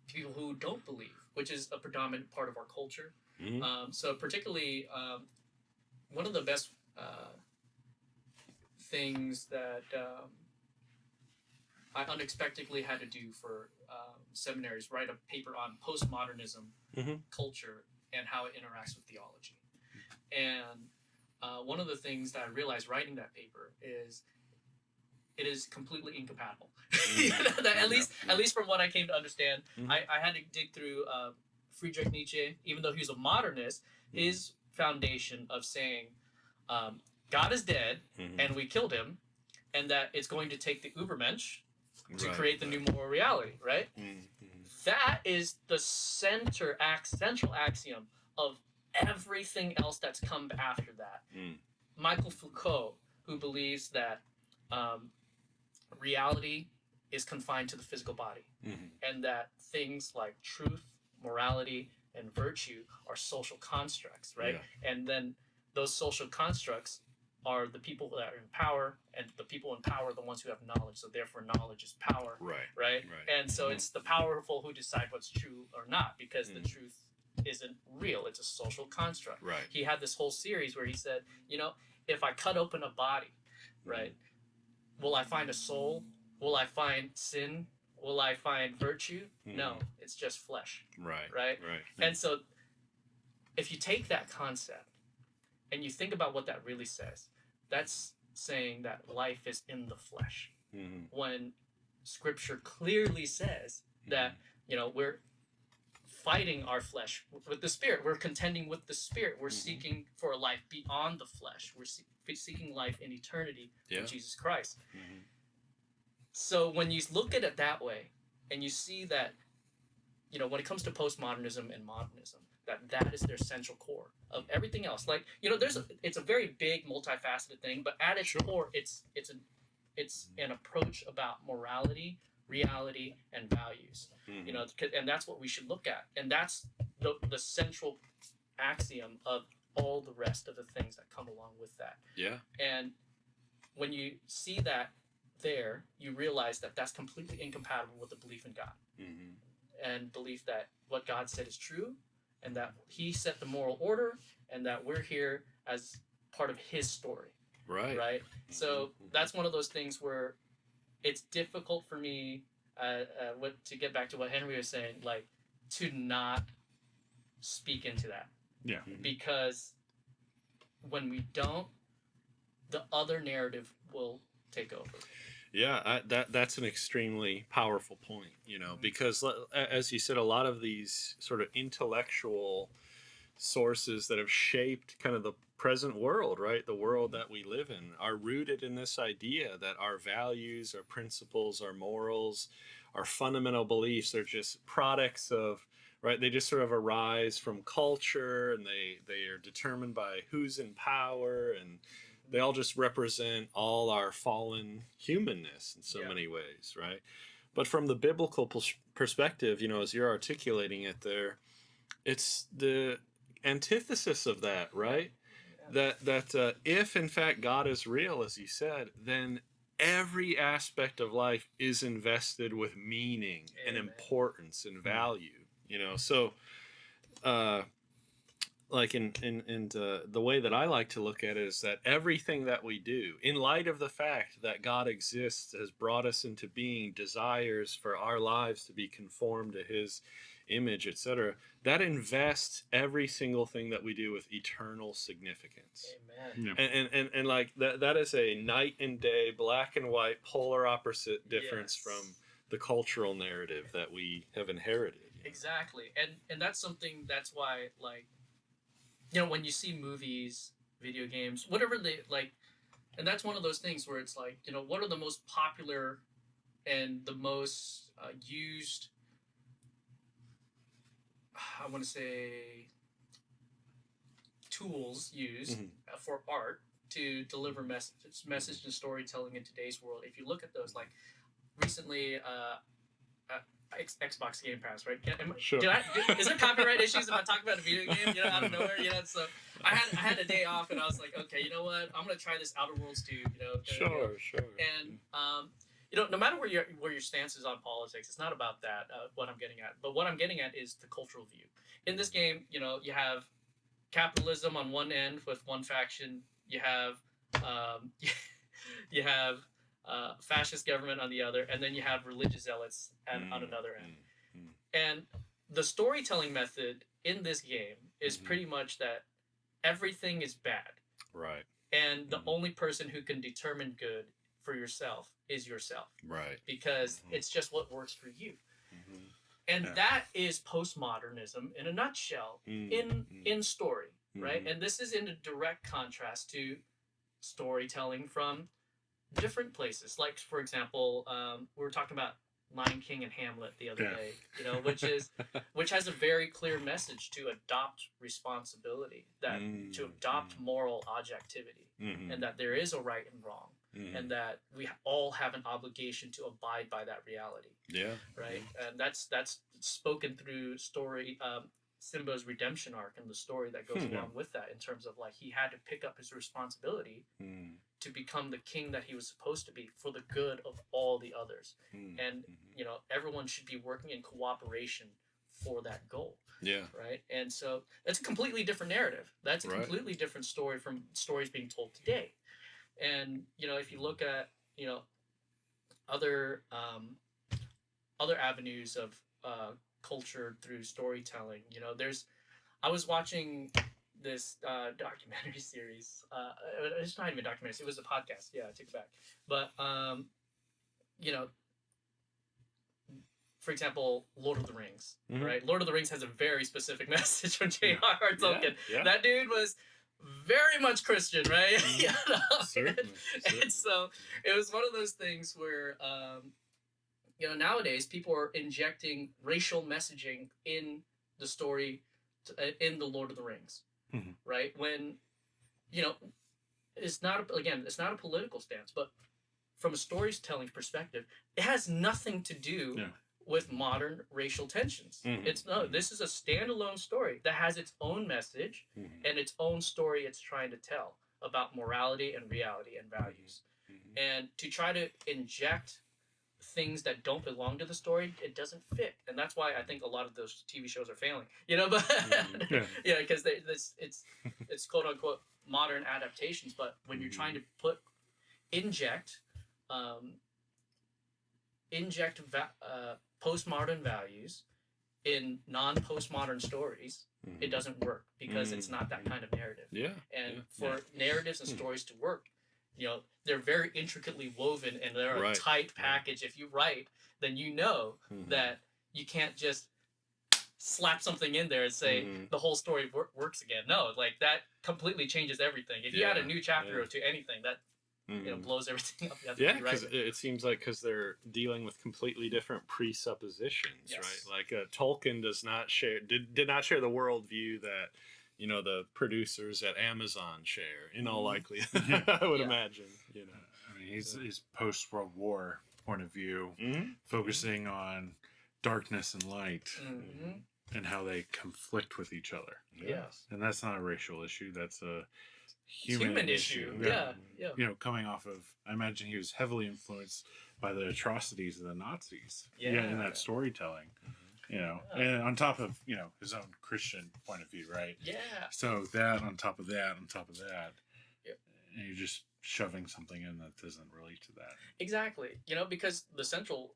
people who don't believe, which is a predominant part of our culture. So particularly, one of the best things that I unexpectedly had to do for seminaries, write a paper on postmodernism culture and how it interacts with theology. And one of the things that I realized writing that paper is it is completely incompatible. At least from what I came to understand, I had to dig through Friedrich Nietzsche. Even though he was a modernist, his foundation of saying God is dead and we killed him, and that it's going to take the Ubermensch to create the new moral reality, right? That is the central axiom of everything else that's come after that. Michael Foucault, who believes that reality is confined to the physical body, and that things like truth, morality, and virtue are social constructs, right? And then those social constructs are the people that are in power, and the people in power are the ones who have knowledge, so therefore knowledge is power, right? And so it's the powerful who decide what's true or not, because the truth isn't real, it's a social construct. He had this whole series where he said, if I cut open a body, right, will I find a soul? Will I find sin? Will I find virtue? No, it's just flesh. Right. And so if you take that concept and you think about what that really says, that's saying that life is in the flesh. When Scripture clearly says that, we're fighting our flesh with the Spirit. We're contending with the Spirit. We're seeking for a life beyond the flesh. We're seeking life in eternity with Jesus Christ. So when you look at it that way, and you see that, when it comes to postmodernism and modernism, that is their central core of everything else. Like, it's a very big, multifaceted thing, but at its core, it's an approach about morality, reality, and values. And that's what we should look at, and that's the central axiom of all the rest of the things that come along with that. And when you see that there, you realize that that's completely incompatible with the belief in God, and belief that what God said is true, and that he set the moral order, and that we're here as part of his story. Right. So that's one of those things where it's difficult for me, to get back to what Henry was saying, like, to not speak into that. Because when we don't, the other narrative will take over. That's an extremely powerful point, because as you said, a lot of these sort of intellectual sources that have shaped kind of the present world, right? The world that we live in are rooted in this idea that our values, our principles, our morals, our fundamental beliefs are just products of, right? They just sort of arise from culture, and they are determined by who's in power, and they all just represent all our fallen humanness in so many ways, right? But from the biblical perspective, as you're articulating it there, it's the antithesis of that, right? That if in fact God is real, as you said, then every aspect of life is invested with meaning and importance and value. So like in the way that I like to look at it is that everything that we do, in light of the fact that God exists, has brought us into being, desires for our lives to be conformed to His image, etc., that invests every single thing that we do with eternal significance. Amen. Yeah. And like that is a night and day, black and white, polar opposite difference Yes. from the cultural narrative that we have inherited. Exactly. And that's something, that's why, like, when you see movies, video games, whatever they like, and that's one of those things where it's like, what are the most popular and the most used, I want to say, tools used for art to deliver message and storytelling in today's world. If you look at those, like recently, Xbox Game Pass, right? Sure. Is there copyright issues if I talk about a video game, out of nowhere, So I had a day off, and I was like, okay, you know what? I'm gonna try this Outer Worlds 2, Sure. And no matter where your stance is on politics, it's not about that. What I'm getting at, but what I'm getting at is the cultural view. In this game, you have capitalism on one end with one faction. You have you have fascist government on the other, and then you have religious zealots on another end. And the storytelling method in this game is pretty much that everything is bad. Right. And the only person who can determine good for yourself is yourself. Right. Because it's just what works for you. And that is postmodernism in a nutshell, in story, right? And this is in a direct contrast to storytelling from different places. Like, for example, we were talking about Lion King and Hamlet the other day, which has a very clear message to adopt responsibility, that to adopt moral objectivity, and that there is a right and wrong, and that we all have an obligation to abide by that reality. Yeah. Right. And that's spoken through story, Simba's redemption arc, and the story that goes along with that, in terms of, like, he had to pick up his responsibility to become the king that he was supposed to be for the good of all the others. And everyone should be working in cooperation for that goal. Yeah. Right. And so that's a completely different narrative. That's a completely different story from stories being told today. And if you look at other avenues of culture through storytelling, I was watching this documentary series. It's not even a documentary. It was a podcast. Yeah, I take it back. But for example, Lord of the Rings, right? Lord of the Rings has a very specific message from J.R.R. Tolkien. Yeah. That dude was very much Christian, right? Certainly. And so it was one of those things where, nowadays people are injecting racial messaging in the story, in the Lord of the Rings, right? When, it's not a political stance, but from a storytelling perspective, it has nothing to do with modern racial tensions. This is a standalone story that has its own message and its own story it's trying to tell about morality and reality and values. And to try to inject things that don't belong to the story, it doesn't fit. And that's why I think a lot of those TV shows are failing, but because it's quote unquote modern adaptations. But when you're trying to inject postmodern values in non-postmodern stories, it doesn't work, because it's not that kind of narrative. And for narratives and stories to work, they're very intricately woven, and they're a tight package. If you write, then that you can't just slap something in there and say the whole story works again. No, like, that completely changes everything. If you add a new chapter to anything, that blows everything up. Because it seems like, because they're dealing with completely different presuppositions, right? Like Tolkien did not share the worldview that the producers at Amazon share, in all likelihood. I would imagine. I mean, he's post-World War point of view, focusing on darkness and light, and how they conflict with each other. Yes, and that's not a racial issue. That's a human issue. Yeah. Coming off of, I imagine he was heavily influenced by the atrocities of the Nazis. In that storytelling. and on top of, his own Christian point of view, right? Yeah. So that on top of that, Yep. and you're just shoving something in that doesn't relate to that. Exactly. Because the central,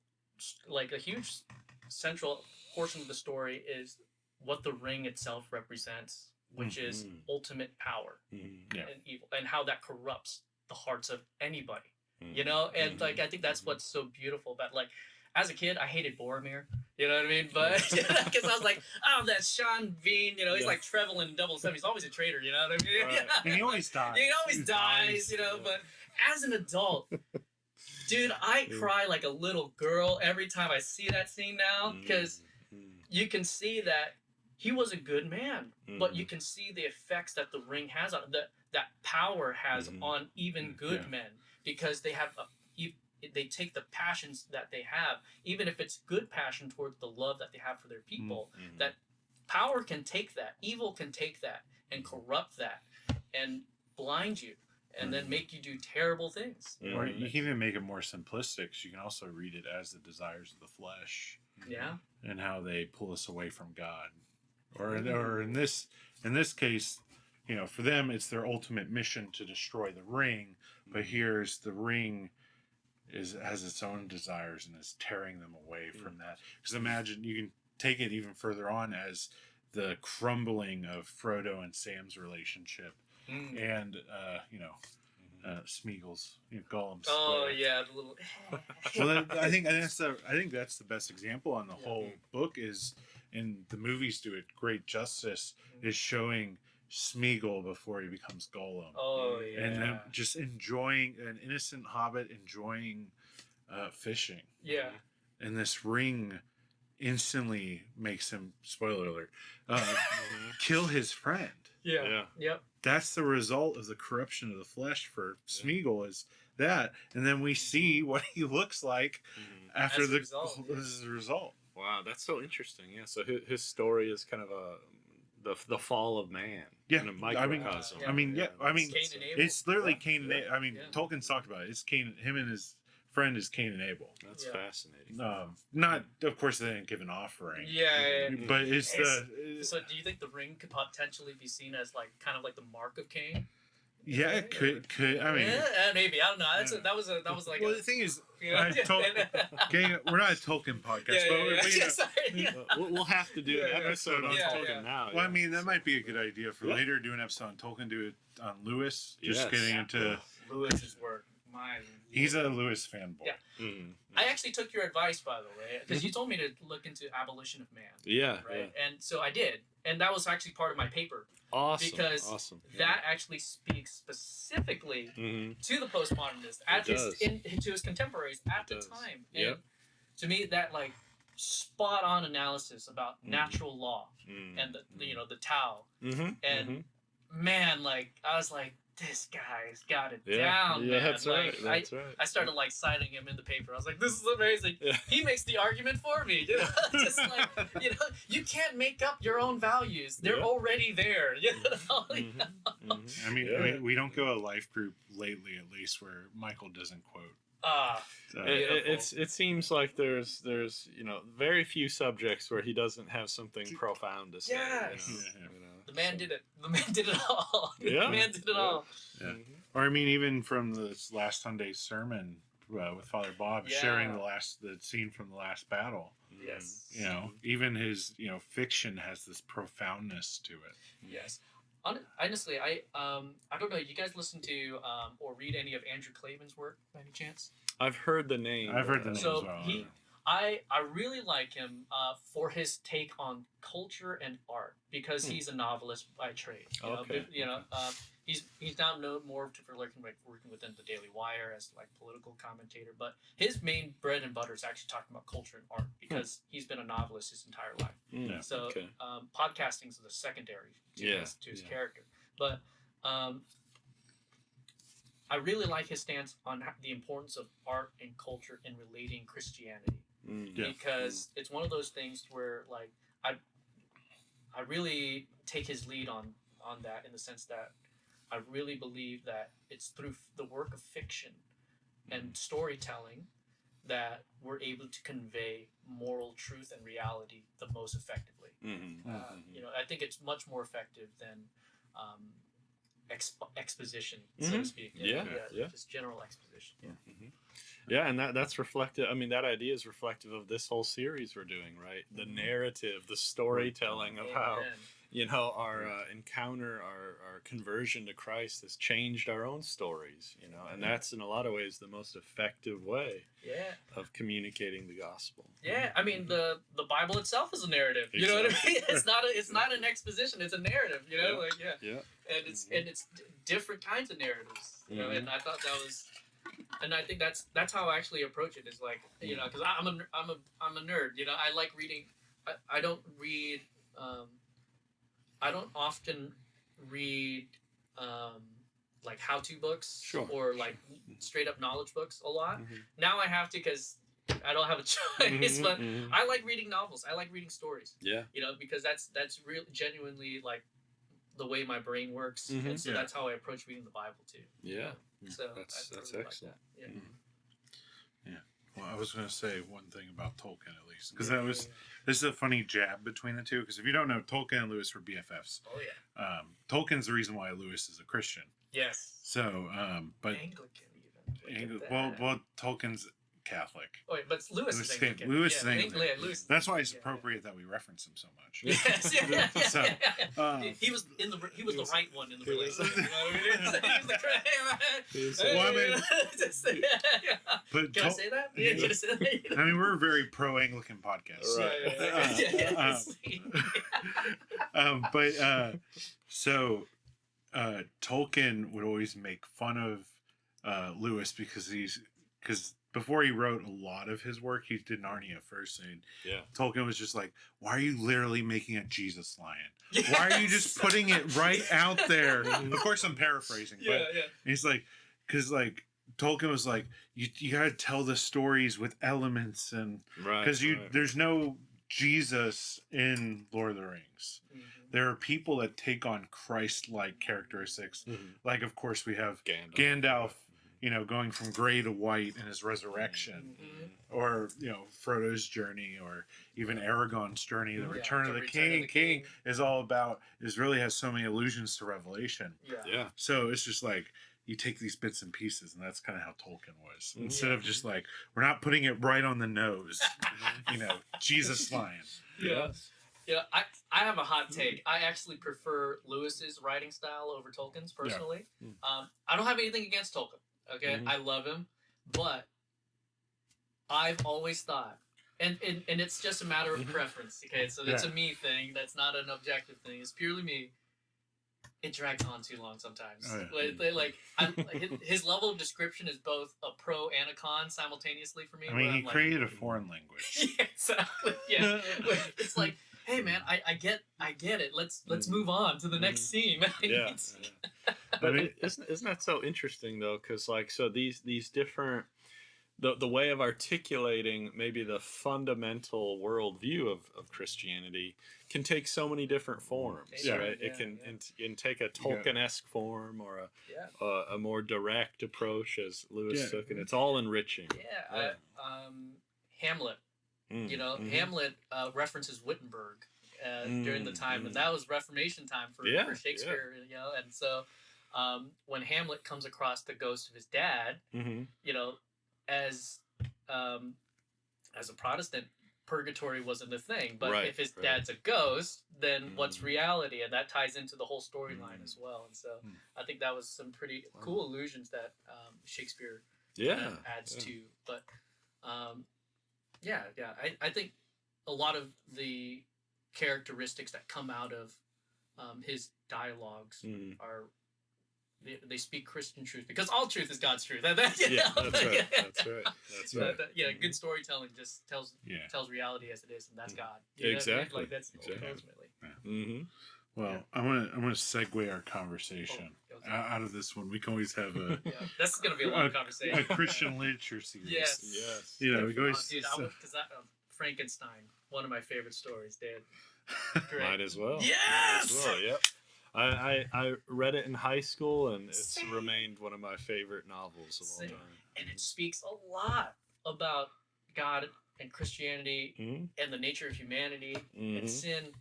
like a huge central portion of the story is what the ring itself represents, which is ultimate power Yeah. and evil, and how that corrupts the hearts of anybody. Mm-hmm. And like I think that's what's so beautiful about, like, as a kid I hated Boromir, you know what I mean, but because I was like, oh, that's Sean Bean, he's like Trevelyan in Double Seven, he's always a traitor, you know what I mean? Right. And he always dies. He always dies, but as an adult, dude, I cry like a little girl every time I see that scene now, because you can see that he was a good man, but you can see the effects that the ring has on that power has on even good men, because they have they take the passions that they have, even if it's good passion towards the love that they have for their people, that power can take that, evil can take that and corrupt that and blind you and then make you do terrible things. Or you can even make it more simplistic. So you can also read it as the desires of the flesh. Yeah. And how they pull us away from God. Or in this case, for them it's their ultimate mission to destroy the ring, but here's the ring has its own desires and is tearing them away from that. Because imagine, you can take it even further on as the crumbling of Frodo and Sam's relationship, and Smeagol's, Gollum's. Oh yeah, the little. Well, I think that's the best example on the whole book is, and the movies do it great justice, is showing Smeagol before he becomes Gollum. Oh yeah. And then just enjoying an innocent hobbit, enjoying fishing. Yeah. And this ring instantly makes him, spoiler alert, kill his friend. Yeah. Yep. That's the result of the corruption of the flesh for Smeagol, is that, and then we see what he looks like after As a the result. Wow, that's so interesting. Yeah, so his story is kind of the fall of man. Yeah, in a microcosm. It's literally Cain and Abel. Yeah. Tolkien's talked about it. It's Cain. Him and his friend is Cain and Abel. That's fascinating. Not, of course, they didn't give an offering. Yeah. But it's So, do you think the ring could potentially be seen as kind of like the mark of Cain? Yeah, it could. I mean, maybe, I don't know. That was like. Well, the thing is, we're not a Tolkien podcast, but We'll have to do an episode on Tolkien now. Well, I mean, that might be a good idea for later. Do an episode on Tolkien. Do it on Lewis. Just getting into Lewis's work. He's a Lewis fanboy. Yeah. I actually took your advice, by the way, because you told me to look into abolition of man. Yeah. Right. Yeah. And so I did, and that was actually part of my paper. Awesome. Because that actually speaks specifically to the postmodernist, to his contemporaries at the time. And to me, that spot on analysis about natural law and the Tao. And man, I was like, this guy's got it down, man. That's right. That's right. I started citing him in the paper. I was like, this is amazing. Yeah. He makes the argument for me. Just you can't make up your own values. They're already there. I mean, we don't go a life group lately, at least, where Michael doesn't quote. It seems like there's very few subjects where he doesn't have something profound to say. Yes. The man did it. The man did it all. Yeah. The man did it all. Yeah. Or I mean, even from this last Sunday's sermon with Father Bob, sharing the scene from the last battle. Yes. Even his fiction has this profoundness to it. Yes. Honestly, I don't know. You guys listen to or read any of Andrew Klavan's work by any chance? I've heard the name. I've heard the name as well. I really like him for his take on culture and art, because he's a novelist by trade. He's now known more for working within the Daily Wire as political commentator, but his main bread and butter is actually talking about culture and art, because he's been a novelist his entire life. Yeah. So podcasting is the secondary to his character, but I really like his stance on the importance of art and culture in relating Christianity. Because it's one of those things where I really take his lead on that, in the sense that I really believe that it's through the work of fiction and storytelling that were able to convey moral truth and reality the most effectively. You know, I think it's much more effective than exposition, so to speak. Just general exposition. Yeah, and that's reflective. I mean, that idea is reflective of this whole series we're doing, right? The narrative, the storytelling of how, you know, our encounter, our conversion to Christ has changed our own stories, you know, and that's in a lot of ways the most effective way of communicating the gospel. Yeah, I mean the Bible itself is a narrative. You know what I mean? It's not an exposition. It's a narrative. You know, and it's different kinds of narratives. You know, and I thought that was. And I think that's how I actually approach it. Is like, you know, because I'm a nerd. You know, I like reading. I don't read. I don't often read like how-to books or like straight up knowledge books a lot. Now I have to because I don't have a choice. But I like reading novels. I like reading stories. Yeah. You know, because that's really genuinely like the way my brain works, and so that's how I approach reading the Bible too. Yeah. So that's really excellent. Like that. Yeah. Well, I was going to say one thing about Tolkien at least, because this is a funny jab between the two. Because if you don't know, Tolkien and Lewis were BFFs. Oh yeah. Tolkien's the reason why Lewis is a Christian. Yes. So, but Anglican even. well, Tolkien's Catholic. Oh, but Lewis is Anglican. Lewis is Anglican. Lewis. That's why it's appropriate that we reference him so much. Yes, he was the right one in the relationship. You know what I mean? But can I say that? Yeah, can I say that? I mean, we're a very pro-Anglican podcast. Right. So Tolkien would always make fun of Lewis because before he wrote a lot of his work, he did Narnia first, and Tolkien was just like, "Why are you literally making a Jesus lion? Why are you just putting it right out there?" Of course, I'm paraphrasing, but he's like, because like Tolkien was like, "You got to tell the stories with elements, and because there's no Jesus in Lord of the Rings." There are people that take on Christ-like characteristics, like of course we have Gandalf. You know, going from gray to white in his resurrection, or you know, Frodo's journey, or even Aragorn's journey. The Return of the King is all about really has so many allusions to Revelation. Yeah. So it's just like you take these bits and pieces, and that's kind of how Tolkien was. Instead of just like we're not putting it right on the nose, you know, Jesus lion. Yeah, I have a hot take. I actually prefer Lewis's writing style over Tolkien's personally. I don't have anything against Tolkien. Okay, I love him, but I've always thought, and it's just a matter of preference. Okay, so it's a me thing. That's not an objective thing. It's purely me. It drags on too long sometimes. His level of description is both a pro and a con simultaneously for me. I mean, he created a foreign language. Yeah, exactly. Yeah, it's like, hey man, I get it. Let's move on to the next scene. But isn't that so interesting though? Because like, so these different the way of articulating maybe the fundamental worldview of Christianity can take so many different forms, right? It can take a Tolkien-esque form or a more direct approach as Lewis took, and it's all enriching. Hamlet. You know, Hamlet references Wittenberg during the time, and that was Reformation time for Shakespeare. You know, and so when Hamlet comes across the ghost of his dad, you know, as a Protestant, purgatory wasn't a thing. But if his dad's a ghost, then what's reality? And that ties into the whole storyline as well. And so I think that was some pretty cool allusions that Shakespeare adds to. But I think a lot of the characteristics that come out of his dialogues are they speak Christian truth, because all truth is God's truth. That's right. That's right. Good storytelling just tells reality as it is, and that's God. Exactly. Like that's ultimately. Yeah. Well, I'm gonna segue our conversation out of this one. We can always have a. This is gonna be a long conversation. A Christian literature series. Yes. You know, we always. Dude, because Frankenstein, one of my favorite stories, Dad. Might as well. Yes. Yep. I read it in high school, and it's remained one of my favorite novels of all time. And it speaks a lot about God and Christianity Mhm. and the nature of humanity Mhm. and sin.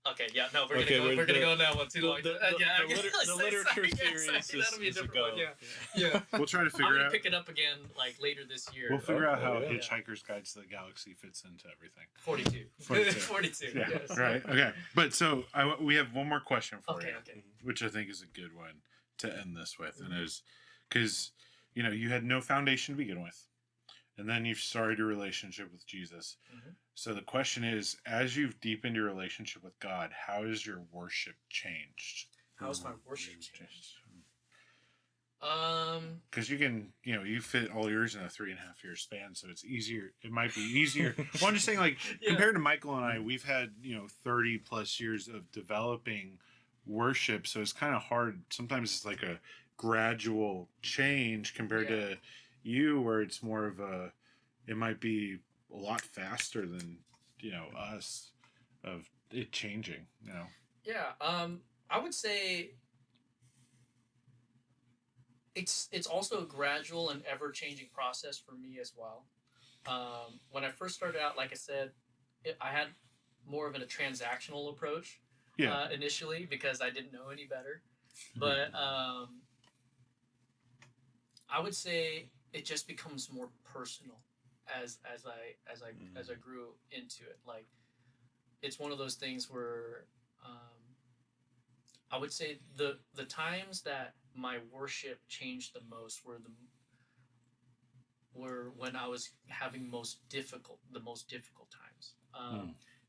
Okay, yeah, no, we're Okay, gonna go on that one too The, long. the, Yeah, the literature series that'll be a is a different go. one. Yeah. We'll try to I'm figure gonna out. pick it up again like later this year. We'll figure out how Okay, yeah. Hitchhiker's Guide to the Galaxy fits into everything. 42. 42. 42. Yeah. Yes. Right. Okay. But so we have one more question for Okay. you, Okay. which I think is a good one to end this with, and is because you had no foundation to begin with, and then you've started your relationship with Jesus. Mhm. So the question is, as you've deepened your relationship with God, how has your worship changed? How's my worship changed? Because you fit all yours in a 3.5 year span, so it's easier. It might be easier. Well, I'm just saying, like, Yeah. compared to Michael and I, we've had 30 plus years of developing worship, so it's kind of hard. Sometimes it's like a gradual change compared to you, where it's more of a. It might be a lot faster than us of it changing. Yeah. I would say it's also a gradual and ever changing process for me as well. When I first started out, like I said, I had more of a transactional approach initially because I didn't know any better. But I would say it just becomes more personal as I grew into it. Like it's one of those things where I would say the times that my worship changed the most were when I was having the most difficult times.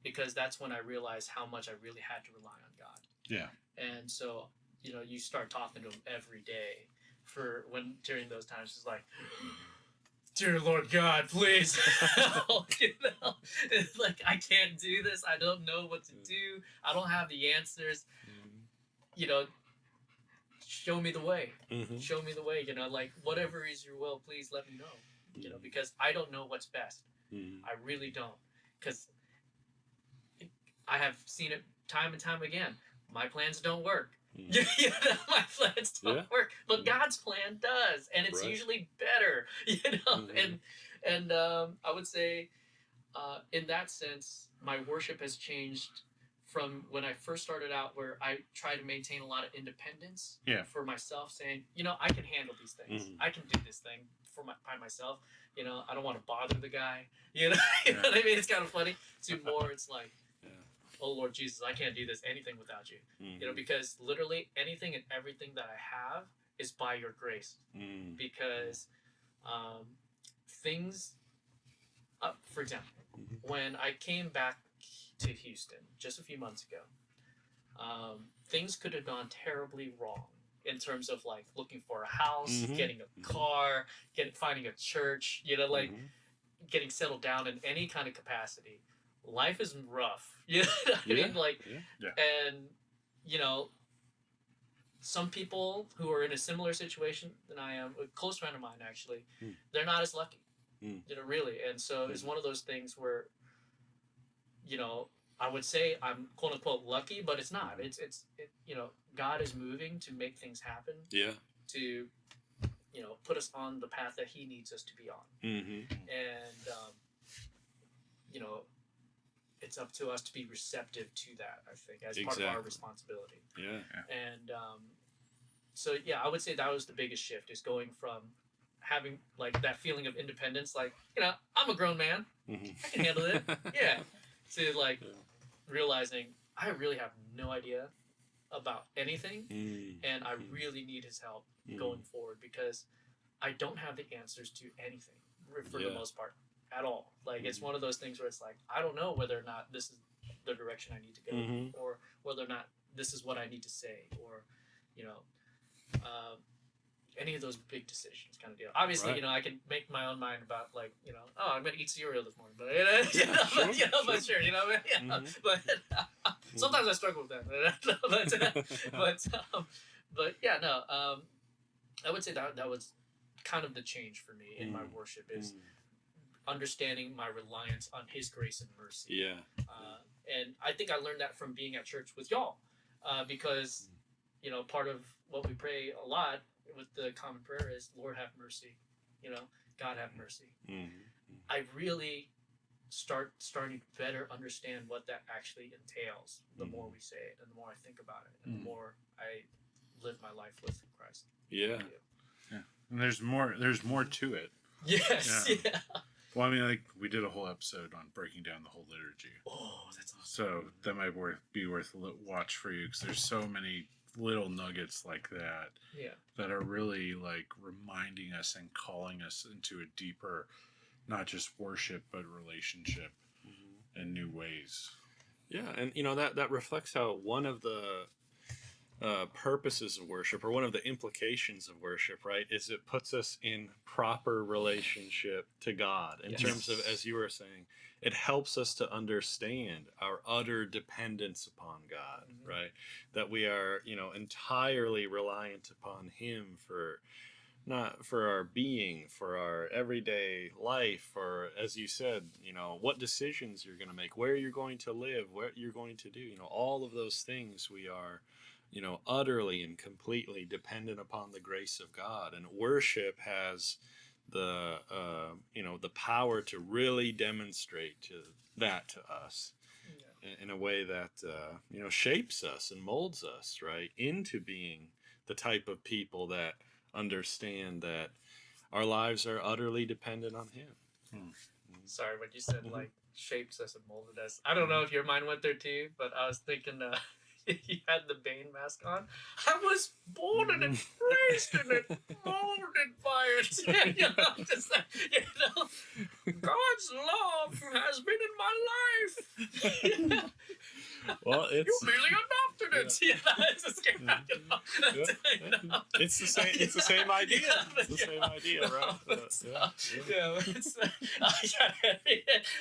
Because that's when I realized how much I really had to rely on God. Yeah. And so, you start talking to him every day during those times, it's like, dear Lord God, please help, It's like, I can't do this. I don't know what to do. I don't have the answers. Show me the way. Mm-hmm. Show me the way, like whatever is your will, please let me know, because I don't know what's best. Mm-hmm. I really don't, because I have seen it time and time again. My plans don't work. Mm-hmm. My plans don't work, but God's plan does, and it's usually better. Mm-hmm. And I would say, in that sense, my worship has changed from when I first started out, where I tried to maintain a lot of independence for myself, saying, I can handle these things. Mm-hmm. I can do this thing by myself. I don't want to bother the guy. You know what I mean? It's kind of funny. To more, it's like, oh Lord Jesus, I can't do anything without you. Mm-hmm. Because literally anything and everything that I have is by your grace. Mm-hmm. Because things, for example, when I came back to Houston just a few months ago, things could have gone terribly wrong in terms of like looking for a house, getting a car, finding a church, getting settled down in any kind of capacity. Life is rough. I mean, and some people who are in a similar situation than I am, a close friend of mine actually, they're not as lucky. Really. And so it's one of those things where, I would say I'm quote unquote lucky, but it's not. It's God is moving to make things happen. Yeah. To, put us on the path that He needs us to be on. Mm-hmm. And, it's up to us to be receptive to that, I think, as part of our responsibility. Yeah. And so, I would say that was the biggest shift, is going from having like that feeling of independence, like, I'm a grown man, I can handle it, to like realizing I really have no idea about anything, and I really need His help going forward, because I don't have the answers to anything for the most part at all. Like it's one of those things where it's like, I don't know whether or not this is the direction I need to go, or whether or not this is what I need to say, or any of those big decisions kind of deal. Obviously, I can make my own mind about like, I'm going to eat cereal this morning, but but sure, but sometimes I struggle with that. But I would say that was kind of the change for me in my worship, is understanding my reliance on His grace and mercy. Yeah. And I think I learned that from being at church with y'all, because part of what we pray a lot with the common prayer is, Lord have mercy, God have mercy. Mhm. I really starting to better understand what that actually entails the more we say it and the more I think about it and the more I live my life with Christ. Yeah. And there's more to it. Yes. Yeah. Yeah. Well, I mean, like, we did a whole episode on breaking down the whole liturgy. Oh, that's awesome. So that might be worth a watch for you, because there's so many little nuggets like that Yeah. that are really like reminding us and calling us into a deeper, not just worship, but relationship in new ways. Yeah, and that reflects how one of the purposes of worship, or one of the implications of worship, right, is it puts us in proper relationship to God. In terms of, as you were saying, it helps us to understand our utter dependence upon God, right? That we are, entirely reliant upon Him for not for our being, for our everyday life, or as you said, what decisions you're going to make, where you're going to live, what you're going to do, all of those things we are, utterly and completely dependent upon the grace of God. And worship has the, the power to really demonstrate that to us in a way that, shapes us and molds us, right, into being the type of people that understand that our lives are utterly dependent on Him. Sorry, when you said like shapes us and molded us, I don't know if your mind went there too, but I was thinking you had the Bane mask on. I was born in it, raised in it, molded by it. Just God's love has been in my life. Well, You merely adopted it. It's just, It's the same. It's the same idea. It's the same idea, right?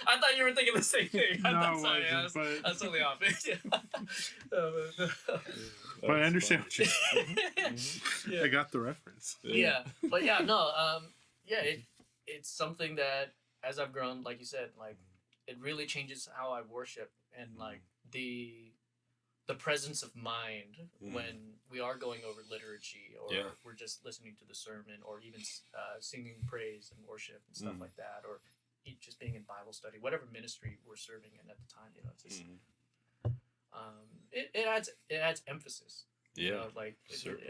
I thought you were thinking the same thing. No, that's totally off. But I understand what you're saying. I got the reference. It's something that as I've grown, like you said, like it really changes how I worship, and like the presence of mind when we are going over liturgy, or we're just listening to the sermon, or even singing praise and worship and stuff like that, or just being in Bible study, whatever ministry we're serving in at the time. It's just it adds emphasis. It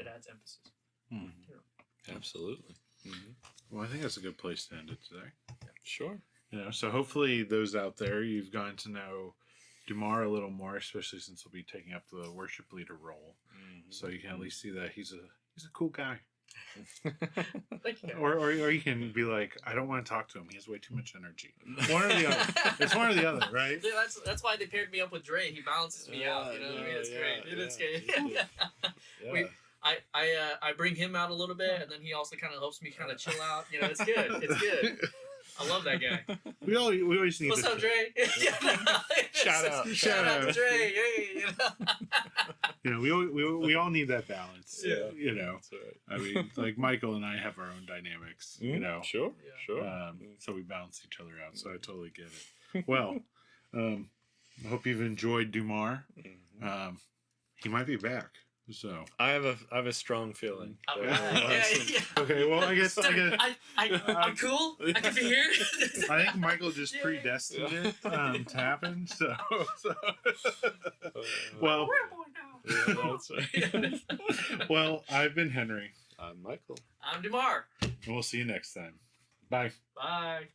adds emphasis. Absolutely. Well, I think that's a good place to end it today. Yeah. Sure. So hopefully those out there, you've gotten to know Dumar a little more, especially since he'll be taking up the worship leader role. So you can at least see that he's a cool guy. or you can be like, I don't want to talk to him. He has way too much energy. One or the other. It's one or the other, right? Yeah, that's why they paired me up with Dre. He balances me out. You know what I mean? It's great. It's great. I bring him out a little bit, and then he also kind of helps me kind of chill out. It's good. It's good. I love that guy. We always need. What's up, Dre? Shout out, Dre. Hey, we all need that balance. Yeah. That's right. I mean, like Michael and I have our own Dynamics. Sure. So we balance each other out. So I totally get it. Well, I hope you've enjoyed Dumar. He might be back. So I have a strong feeling. Okay, well, I guess I'm cool. I can be here. I think Michael just predestined it to happen. So well, that's right. Well, I've been Henry. I'm Michael. I'm Dumar. And we'll see you next time. Bye. Bye.